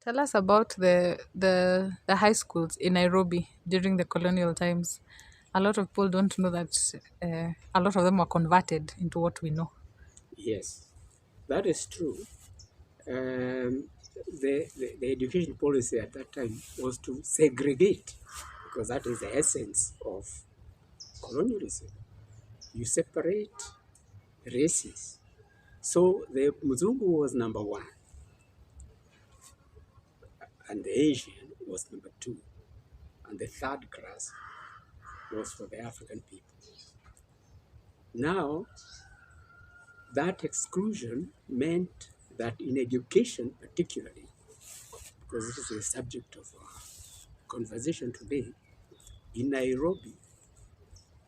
Tell us about the high schools in Nairobi during the colonial times. A lot of people don't know that a lot of them were converted into what we know. Yes, that is true. Um, the education policy at that time was to segregate because that is the essence of colonialism. You separate races. So the Mzungu was number one, and the Asian was number two, and the third class was for the African people. Now, that exclusion meant that in education, particularly, because this is the subject of our conversation today, in Nairobi,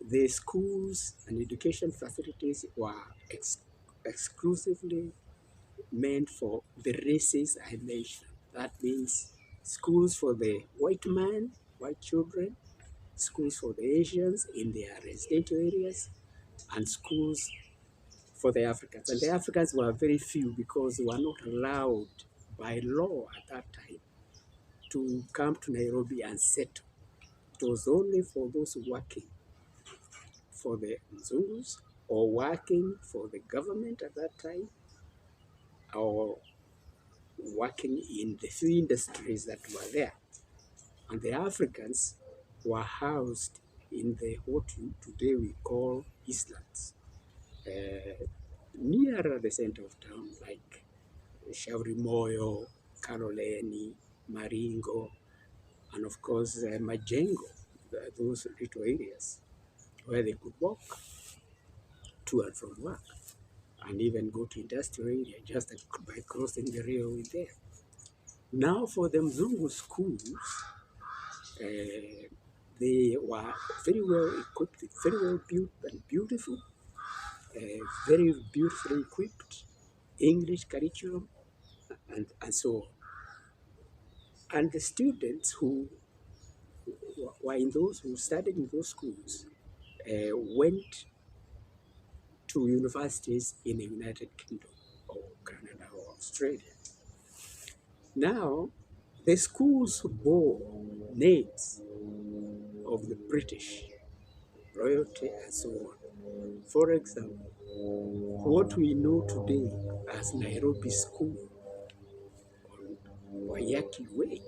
the schools and education facilities were exclusively meant for the races I mentioned. That means schools for the white man, white children, schools for the Asians in their residential areas, and schools for the Africans. And the Africans were very few because they were not allowed by law at that time to come to Nairobi and settle. It was only for those working for the Mzungus or working for the government at that time or working in the few industries that were there. And the Africans were housed in the what today we call Eastlands, near the center of town, like Shauri Moyo, Karoleni, Maringo, and of course Majengo, those little areas where they could walk to and from work and even go to industrial area just by crossing the railway there. Now for the Mzungu schools, they were very well equipped, very well built and beautiful, very beautifully equipped, English curriculum, and so on. And the students who were in those who studied in those schools went to universities in the United Kingdom or Canada or Australia. Now, the schools bore names of the British royalty and so on. For example, what we know today as Nairobi School on Wayaki Way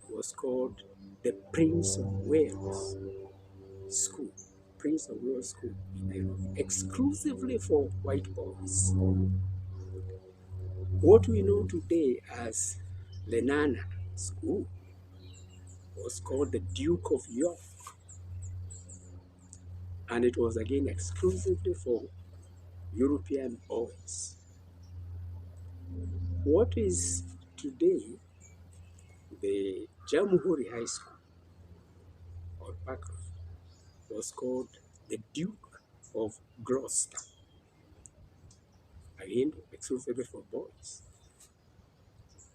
was called the Prince of Wales School. Prince of Wales School in Nairobi, exclusively for white boys. What we know today as Lenana School was called the Duke of York, and it was again exclusively for European boys. What is today the Jamhuri High School or Parkland was called the Duke of Gloucester, again exclusively for boys.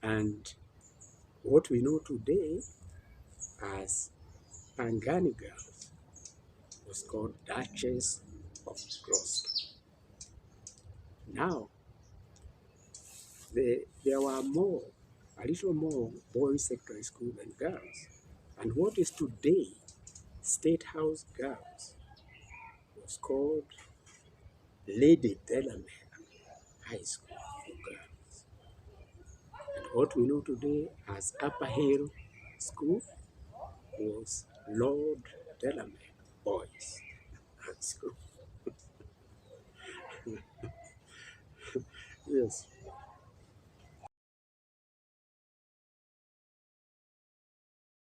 And what we know today as Pangani Girls was called Duchess of Gloucester. Now, there were a little more boys' secondary school than girls. And what is today State House Girls was called Lady Delamere High School for girls. And what we know today as Upper Hill School was Lord Delamere Boys High School. Yes.